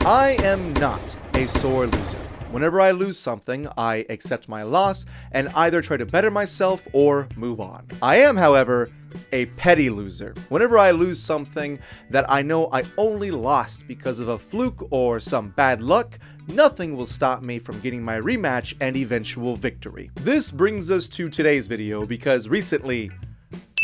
I am not a sore loser. Whenever I lose something, I accept my loss and either try to better myself or move on. I am, however, a petty loser. Whenever I lose something that I know I only lost because of a fluke or some bad luck, nothing will stop me from getting my rematch and eventual victory. This brings us to today's video because recently,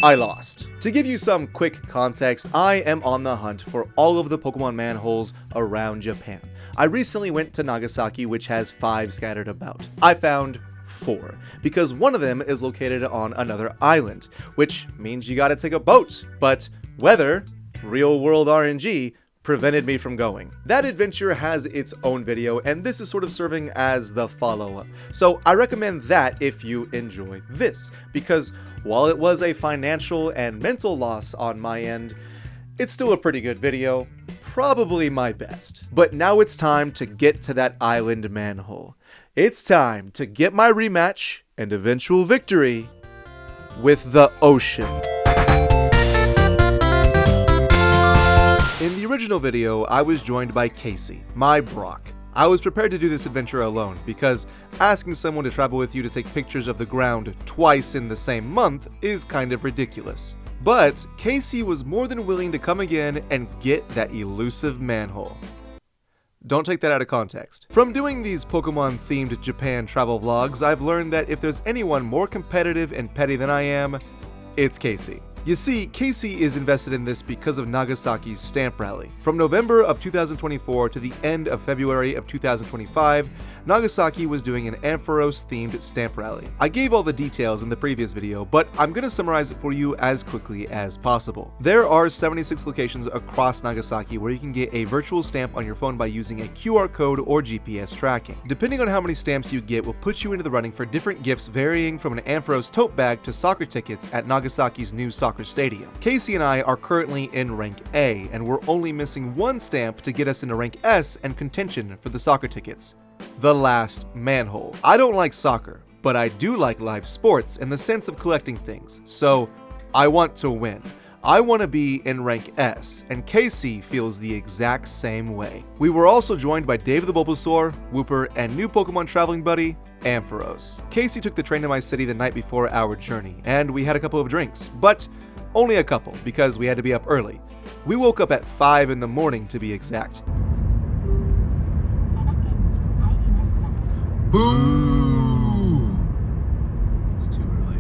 I lost. To give you some quick context, I am on the hunt for all of the Pokémon manholes around Japan. I recently went to Nagasaki, which has 5 scattered about. I found 4, because one of them is located on another island, which means you gotta take a boat, but weather, real world RNG, prevented me from going. That adventure has its own video, and this is sort of serving as the follow-up. So I recommend that if you enjoy this, because while it was a financial and mental loss on my end, it's still a pretty good video, probably my best. But now it's time to get to that island manhole. It's time to get my rematch and eventual victory with the ocean. In the original video, I was joined by Casey, my Brock. I was prepared to do this adventure alone, because asking someone to travel with you to take pictures of the ground twice in the same month is kind of ridiculous. But Casey was more than willing to come again and get that elusive manhole. Don't take that out of context. From doing these Pokemon-themed Japan travel vlogs, I've learned that if there's anyone more competitive and petty than I am, it's Casey. You see, Casey is invested in this because of Nagasaki's stamp rally. From November of 2024 to the end of February of 2025, Nagasaki was doing an Ampharos-themed stamp rally. I gave all the details in the previous video, but I'm gonna summarize it for you as quickly as possible. There are 76 locations across Nagasaki where you can get a virtual stamp on your phone by using a QR code or GPS tracking. Depending on how many stamps you get will put you into the running for different gifts varying from an Ampharos tote bag to soccer tickets at Nagasaki's new soccer stadium. Casey and I are currently in rank A, and we're only missing 1 stamp to get us into rank S and contention for the soccer tickets. The last manhole. I don't like soccer, but I do like live sports in the sense of collecting things, so I want to win. I want to be in rank S, and Casey feels the exact same way. We were also joined by Dave the Bulbasaur, Wooper, and new Pokemon traveling buddy, Ampharos. Casey took the train to my city the night before our journey, and we had a couple of drinks, but only a couple because we had to be up early. We woke up at 5 in the morning to be exact. Boo! It's too early.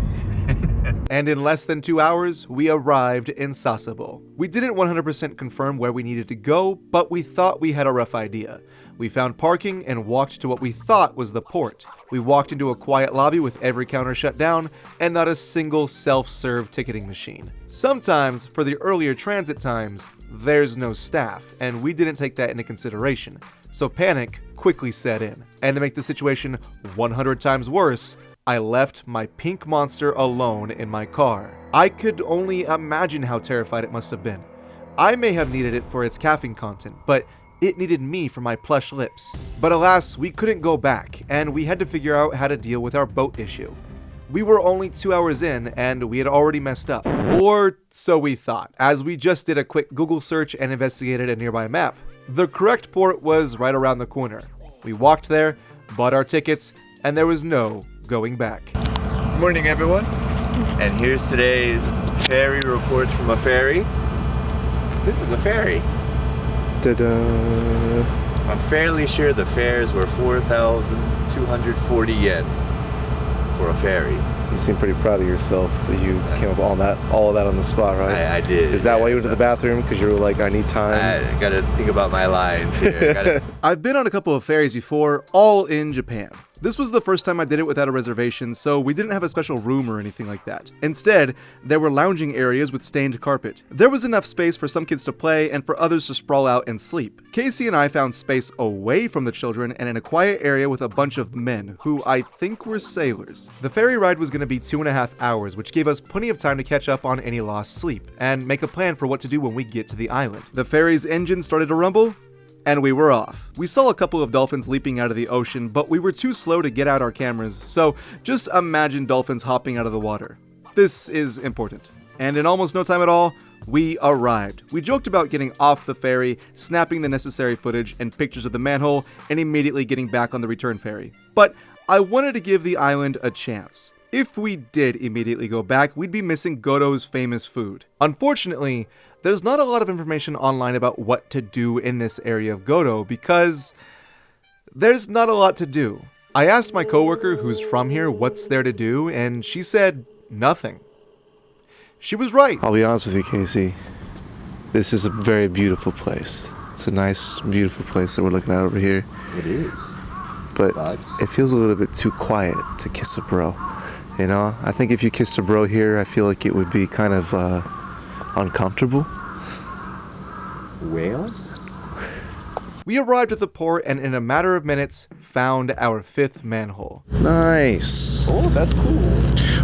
And in less than 2 hours, we arrived in Sasebo. We didn't 100% confirm where we needed to go, but we thought we had a rough idea. We found parking and walked to what we thought was the port. We walked into a quiet lobby with every counter shut down and not a single self-serve ticketing machine. Sometimes, for the earlier transit times, there's no staff, and we didn't take that into consideration, so panic quickly set in. And to make the situation 100 times worse, I left my pink monster alone in my car. I could only imagine how terrified it must have been. I may have needed it for its caffeine content, but it needed me for my plush lips. But alas, we couldn't go back, and we had to figure out how to deal with our boat issue. We were only 2 hours in, and we had already messed up. Or so we thought, as we just did a quick Google search and investigated a nearby map. The correct port was right around the corner. We walked there, bought our tickets, and there was no going back. Good morning, everyone. And here's today's ferry report from a ferry. This is a ferry. Ta-da. I'm fairly sure the fares were 4,240 yen for a ferry. You seem pretty proud of yourself that you came up with all of that on the spot, right? I did. Is that why you went to the bathroom? Because you were like, I need time? I gotta think about my lines here. I've been on a couple of ferries before, all in Japan. This was the first time I did it without a reservation, so we didn't have a special room or anything like that. Instead, there were lounging areas with stained carpet. There was enough space for some kids to play and for others to sprawl out and sleep. Casey and I found space away from the children and in a quiet area with a bunch of men, who I think were sailors. The ferry ride was going to be 2.5 hours, which gave us plenty of time to catch up on any lost sleep, and make a plan for what to do when we get to the island. The ferry's engine started to rumble, and we were off. We saw a couple of dolphins leaping out of the ocean, but we were too slow to get out our cameras, so just imagine dolphins hopping out of the water. This is important. And in almost no time at all, We arrived. We joked about getting off the ferry, snapping the necessary footage and pictures of the manhole, and immediately getting back on the return ferry. But I wanted to give the island a chance. If we did immediately go back, we'd be missing Goto's famous food. Unfortunately, there's not a lot of information online about what to do in this area of Goto because there's not a lot to do. I asked my coworker who's from here what's there to do, and she said nothing. She was right. I'll be honest with you, Casey. This is a very beautiful place. It's a nice, beautiful place that we're looking at over here. It is. But it feels a little bit too quiet to kiss a bro. You know, I think if you kissed a bro here, I feel like it would be kind of uncomfortable. Whale? We arrived at the port and in a matter of minutes found our 5th manhole. Nice. Oh, that's cool.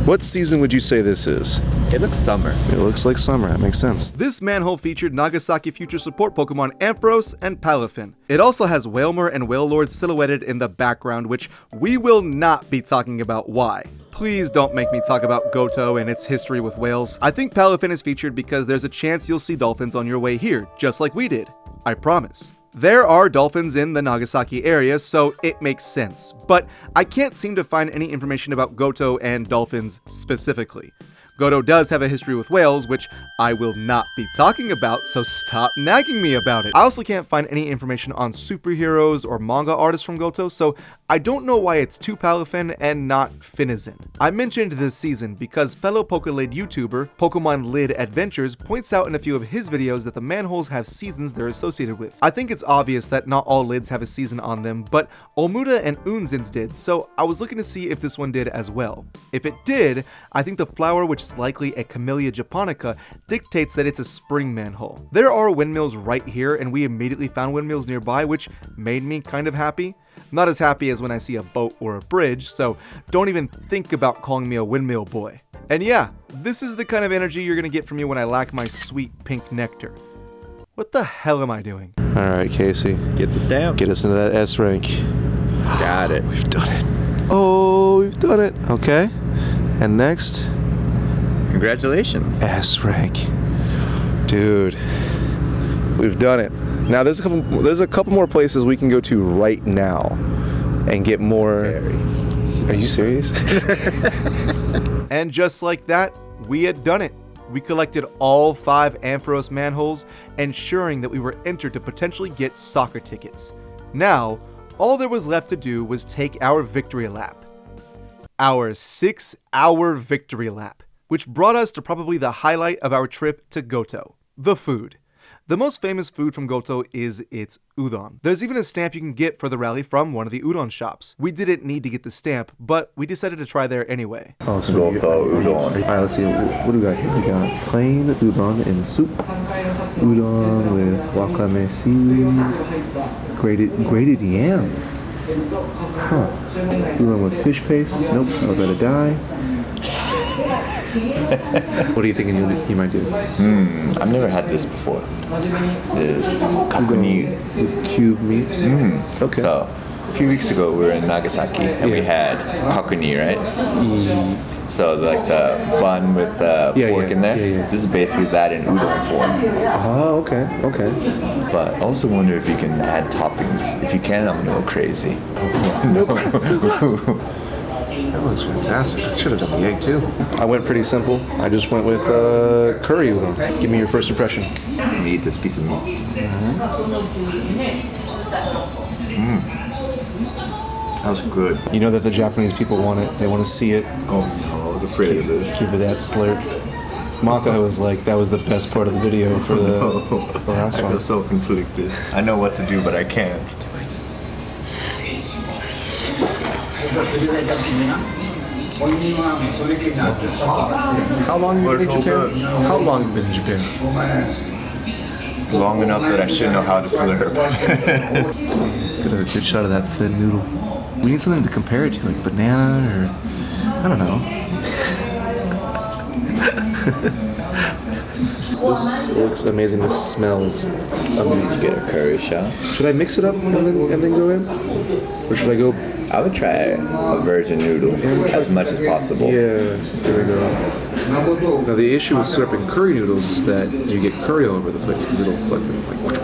What season would you say this is? It looks summer. It looks like summer. That makes sense. This manhole featured Nagasaki future support Pokemon Ampharos and Palafin. It also has Wailmer and Wailord silhouetted in the background, which we will not be talking about why. Please don't make me talk about Goto and its history with whales. I think Palafin is featured because there's a chance you'll see dolphins on your way here, just like we did. I promise. There are dolphins in the Nagasaki area, so it makes sense, but I can't seem to find any information about Goto and dolphins specifically. Goto does have a history with whales, which I will not be talking about, so stop nagging me about it. I also can't find any information on superheroes or manga artists from Goto, so I don't know why it's to Palafin and not Finizen. I mentioned this season because fellow Pokelid YouTuber, Pokemon Lid Adventures, points out in a few of his videos that the manholes have seasons they're associated with. I think it's obvious that not all lids have a season on them, but Olmuda and Unzin's did, so I was looking to see if this one did as well. If it did, I think the flower, which is likely a Camellia japonica, dictates that it's a spring manhole. There are windmills right here, and we immediately found windmills nearby, which made me kind of happy. Not as happy as when I see a boat or a bridge, so don't even think about calling me a windmill boy. And yeah, this is the kind of energy you're gonna get from me when I lack my sweet pink nectar. What the hell am I doing? Alright, Casey. Get the stamp. Get us into that S rank. Got it. We've done it. Oh, we've done it. Okay. And next? Congratulations. S rank. Dude. We've done it. Now there's a couple more places we can go to right now and get more. Are you serious? And just like that, we had done it. We collected all 5 Ampharos manholes, ensuring that we were entered to potentially get soccer tickets. Now, all there was left to do was take our victory lap. Our 6-hour victory lap, which brought us to probably the highlight of our trip to Goto, the food. The most famous food from Goto is its udon. There's even a stamp you can get for the rally from one of the udon shops. We didn't need to get the stamp, but we decided to try there anyway. Oh, so Goto udon. Alright, let's see. What do we got here? We got plain udon in soup, udon with wakame seaweed, grated yam. Huh. Udon with fish paste. Nope, I'll let it die. What are you thinking you might do? I've never had this before. This kakuni with cube meat. Okay. So, a few weeks ago we were in Nagasaki and we had kakuni, right? So like the bun with pork in there. This is basically that in udon form. Oh, okay. But I also wonder if you can add toppings. If you can, I'm gonna go crazy. That looks fantastic. I should have done the egg too. I went pretty simple. I just went with curry udon. Give me your first impression. Let me eat this piece of meat. That was good. You know that the Japanese people want it. They want to see it. Oh no, I was afraid of this. Give it that slurp. Maka was like, that was the best part of the video for the last I one. feel so conflicted. I know what to do, but I can't. Do it. How long have you been in Japan? How long have you been in Japan? Long enough that I should know how to slurp. Let's get a good shot of that thin noodle. We need something to compare it to, like banana or I don't know. This looks amazing. This smells amazing. Let's get a curry shot. Should I mix it up and then go in? Or should I go? I would try a virgin noodle as much as possible. Yeah, there we go. Now the issue with slurping curry noodles is that you get curry all over the place because it'll flip like.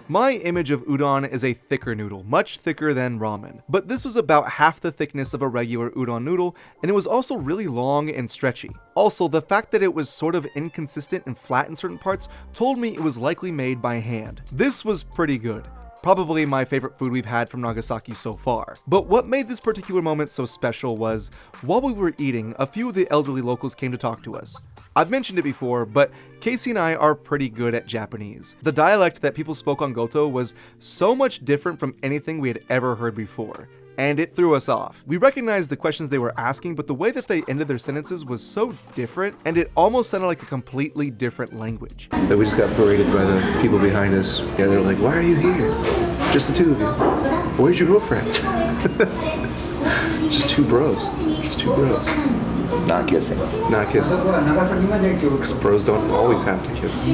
My image of udon is a thicker noodle, much thicker than ramen. But this was about half the thickness of a regular udon noodle, and it was also really long and stretchy. Also, the fact that it was sort of inconsistent and flat in certain parts told me it was likely made by hand. This was pretty good. Probably my favorite food we've had from Nagasaki so far. But what made this particular moment so special was, while we were eating, a few of the elderly locals came to talk to us. I've mentioned it before, but Casey and I are pretty good at Japanese. The dialect that people spoke on Goto was so much different from anything we had ever heard before, and it threw us off. We recognized the questions they were asking, but the way that they ended their sentences was so different, and it almost sounded like a completely different language. That we just got berated by the people behind us. Yeah, they were like, "Why are you here? Just the two of you. Where's your girlfriends?" Just two bros. Just two bros. Not kissing. Not kissing. Because bros don't always have to kiss.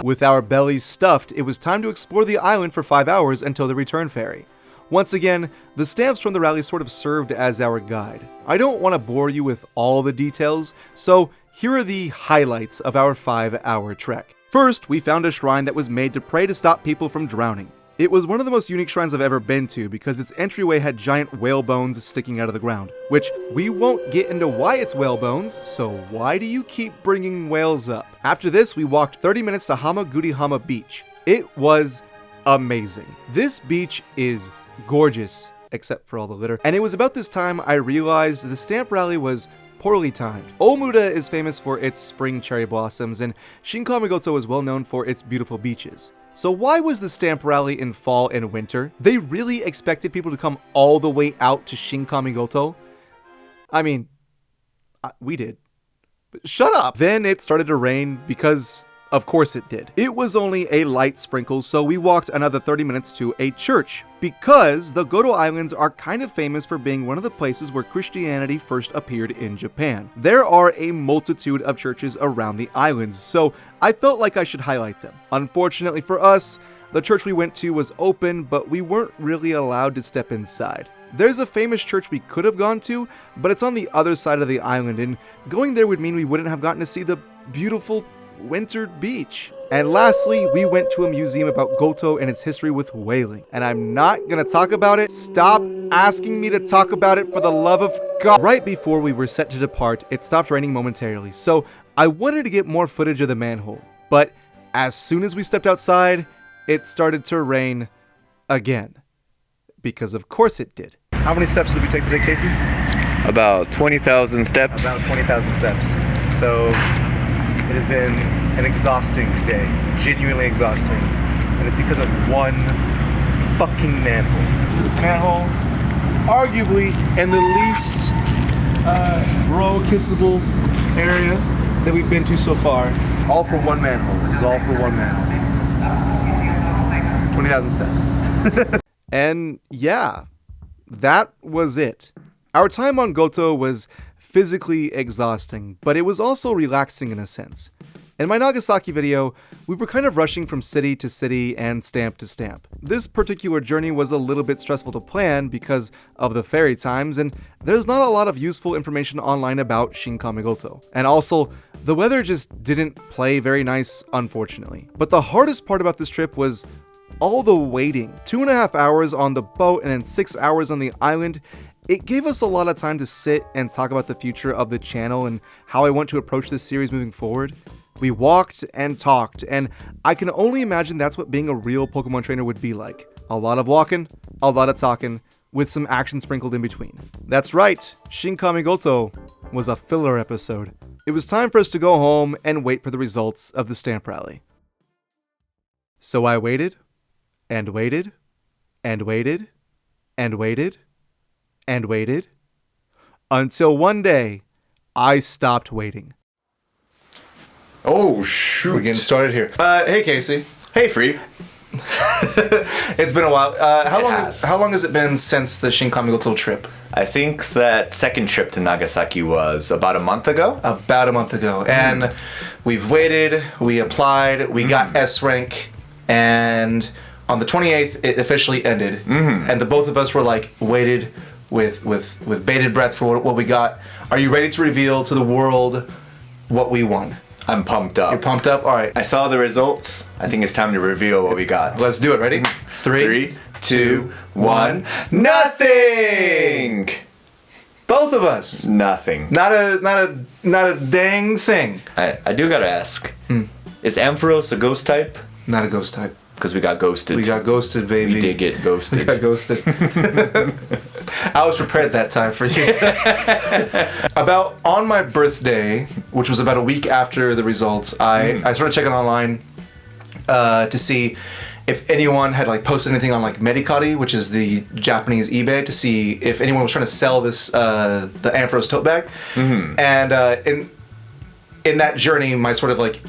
With our bellies stuffed, it was time to explore the island for 5 hours until the return ferry. Once again, the stamps from the rally sort of served as our guide. I don't want to bore you with all the details, so here are the highlights of our 5-hour trek. First, we found a shrine that was made to pray to stop people from drowning. It was one of the most unique shrines I've ever been to because its entryway had giant whale bones sticking out of the ground, which we won't get into why it's whale bones, so why do you keep bringing whales up? After this, we walked 30 minutes to Hamagurihama Beach. It was amazing. This beach is gorgeous, except for all the litter, and it was about this time I realized the stamp rally was poorly timed. Omuda is famous for its spring cherry blossoms, and Shinkamikoto is well known for its beautiful beaches. So why was the stamp rally in fall and winter? They really expected people to come all the way out to Shinkamikoto? I mean, we did. But shut up! Then it started to rain because, of course it did. It was only a light sprinkle, so we walked another 30 minutes to a church, because the Goto Islands are kind of famous for being one of the places where Christianity first appeared in Japan. There are a multitude of churches around the islands, so I felt like I should highlight them. Unfortunately for us, the church we went to was open, but we weren't really allowed to step inside. There's a famous church we could have gone to, but it's on the other side of the island, and going there would mean we wouldn't have gotten to see the beautiful winter beach. And lastly, we went to a museum about Goto and its history with whaling. And I'm not gonna talk about it. Stop asking me to talk about it, for the love of God. Right before we were set to depart, it stopped raining momentarily, so I wanted to get more footage of the manhole. But as soon as we stepped outside, it started to rain again. Because of course it did. How many steps did we take today, Casey? About 20,000 steps. About 20,000 steps. So it has been an exhausting day, genuinely exhausting, and it's because of one fucking manhole. This manhole, arguably in the least bro-kissable area that we've been to so far. All for one manhole. This is all for one manhole. 20,000 steps. And yeah, that was it. Our time on Goto was physically exhausting, but it was also relaxing in a sense. In my Nagasaki video, we were kind of rushing from city to city and stamp to stamp. This particular journey was a little bit stressful to plan because of the ferry times, and there's not a lot of useful information online about Shinkamikoto. And also, the weather just didn't play very nice, unfortunately. But the hardest part about this trip was all the waiting. 2.5 hours on the boat and then 6 hours on the island. It gave us a lot of time to sit and talk about the future of the channel and how I want to approach this series moving forward. We walked and talked, and I can only imagine that's what being a real Pokemon trainer would be like. A lot of walking, a lot of talking, with some action sprinkled in between. That's right, Shinkamikoto was a filler episode. It was time for us to go home and wait for the results of the stamp rally. So I waited, and waited, and waited, and waited, and waited, until one day, I stopped waiting. Oh, shoot. We're getting started here. Hey, Casey. Hey, Free. It's been a while. How long has it been since the Shinkamikoto trip? I think that second trip to Nagasaki was about a month ago. About a month ago. And we've waited, we applied, we got S rank, and on the 28th, it officially ended, and the both of us were like waited with bated breath for what we got. Are you ready to reveal to the world what we won? I'm pumped up. You're pumped up? All right. I saw the results. I think it's time to reveal what we got. Let's do it. Ready? 3, 2, 1. Nothing. Both of us. Nothing. Not a dang thing. I do gotta ask. Is Ampharos a ghost type? Not a ghost type. Because we got ghosted. We got ghosted, baby. We did get ghosted. We got ghosted. I was prepared that time for you. About on my birthday, which was about a week after the results, I started checking online to see if anyone had like posted anything on like Medicati, which is the Japanese eBay, to see if anyone was trying to sell this the Ampharos tote bag. And in that journey, my sort of like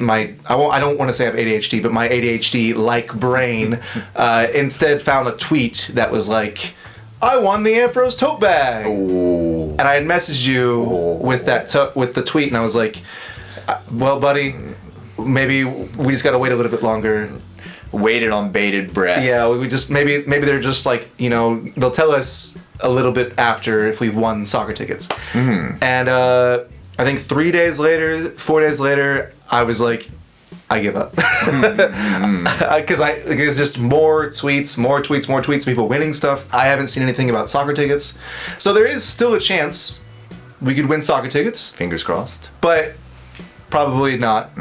I don't want to say I have ADHD, but my ADHD-like brain instead found a tweet that was like, I won the Ampharos tote bag. Ooh. And I had messaged you with that with the tweet, and I was like, well, buddy, maybe we just got to wait a little bit longer. Waited on bated breath. Yeah, we just maybe they're just like, you know, they'll tell us a little bit after if we've won soccer tickets. And I think 3 days later, 4 days later, I was like, I give up. Because it's just more tweets, people winning stuff. I haven't seen anything about soccer tickets. So there is still a chance we could win soccer tickets. Fingers crossed. But probably not.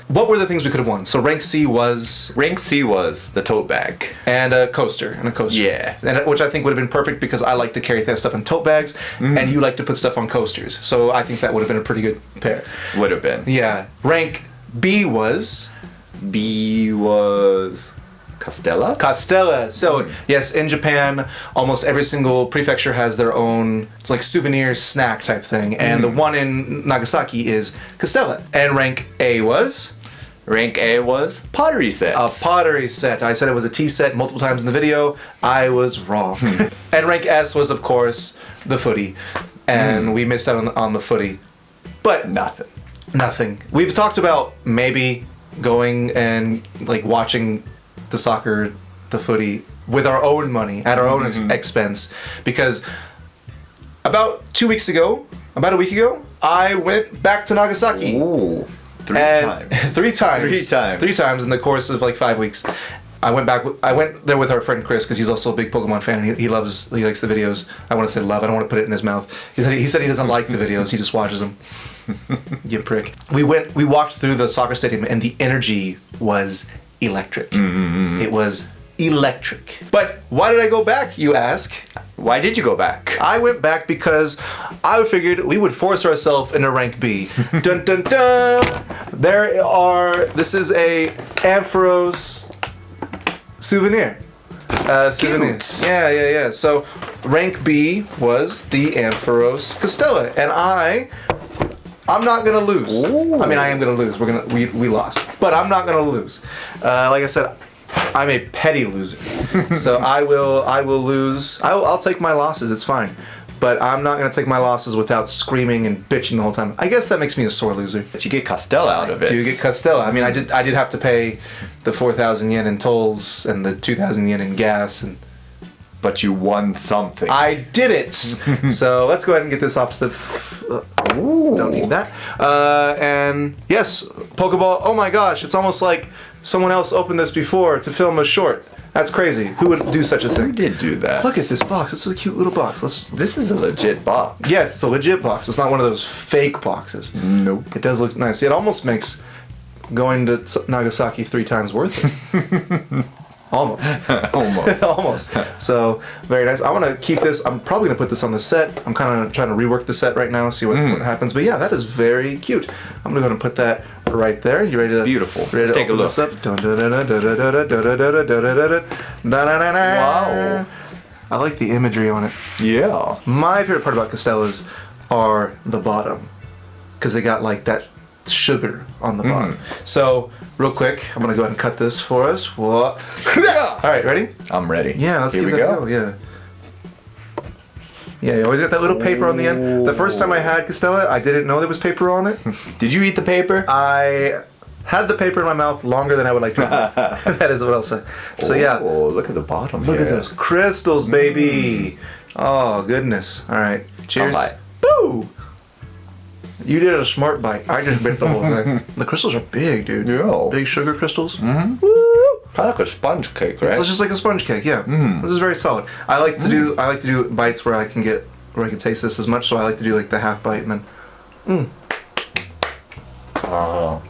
What were the things we could have won? So rank C was the tote bag. And a coaster. Yeah. And which I think would have been perfect because I like to carry that stuff in tote bags and you like to put stuff on coasters. So I think that would have been a pretty good pair. Would have been. Yeah. Rank B was Castella. So yes, in Japan, almost every single prefecture has their own, it's like souvenir snack type thing. And the one in Nagasaki is Castella. And rank A was pottery sets. A pottery set. I said it was a tea set multiple times in the video. I was wrong. And rank S was, of course, the footy. And we missed out on the footy. But nothing. We've talked about maybe going and like watching the footy with our own money, at our own expense. Because about a week ago, I went back to Nagasaki. Ooh. Three times in the course of like 5 weeks. I went there with our friend Chris because he's also a big Pokemon fan. He likes the videos. I want to say love. I don't want to put it in his mouth. He said he doesn't like the videos. He just watches them. You prick. We walked through the soccer stadium and the energy was electric. It was electric. But why did I go back, you ask? Why did you go back? I went back because I figured we would force ourselves into rank B. Dun dun dun! This is a Ampharos souvenir. Cute. Yeah. So rank B was the Ampharos Castella, and I'm not gonna lose. Ooh. I mean, I am gonna lose. We lost, but I'm not gonna lose. Like I said, I'm a petty loser, so I will lose. I'll take my losses. It's fine, but I'm not gonna take my losses without screaming and bitching the whole time. I guess that makes me a sore loser. But you get Castella out of it. Do you get Castella? I mean, I did have to pay the 4,000 yen in tolls and the 2,000 yen in gas and. But you won something. I did it! So let's go ahead and get this off to the... don't need that. And yes, Pokeball. Oh my gosh, it's almost like someone else opened this before to film a short. That's crazy. Who would do such a thing? Who did do that? Look at this box. It's a cute little box. This is a legit box. Yes, it's a legit box. It's not one of those fake boxes. Nope. It does look nice. It almost makes going to Nagasaki 3 times worth it. Almost. So very nice. I want to keep this. I'm probably gonna put this on the set. I'm kind of trying to rework the set right now, see what happens. But yeah, that is very cute. I'm gonna go ahead and put that right there. You ready to? Beautiful. Ready Let's to take a look. Wow. I like the imagery on it. Yeah. My favorite part about Castellas are the bottom, because they got like that sugar on the bottom. So real quick, I'm gonna go ahead and cut this for us. Whoa. All right, ready? I'm ready. Yeah, let's Here give we that go. go. Yeah, you always got that little paper on the end. The first time I had Castella, I didn't know there was paper on it. Did you eat the paper? I had the paper in my mouth longer than I would like to. That is what I'll say. So yeah. Oh, look at the bottom. Look at those crystals, baby. Oh goodness. All right. Cheers. Boo. You did a smart bite. I just bit the whole thing. The crystals are big, dude. Yeah. Big sugar crystals. Mm-hmm. Woo. Kind of like a sponge cake, right? It's just like a sponge cake. Yeah. This is very solid. I like to do bites where I can taste this as much. So I like to do like the half bite and then. Oh.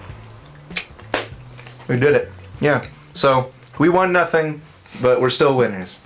We did it. Yeah. So we won nothing, but we're still winners.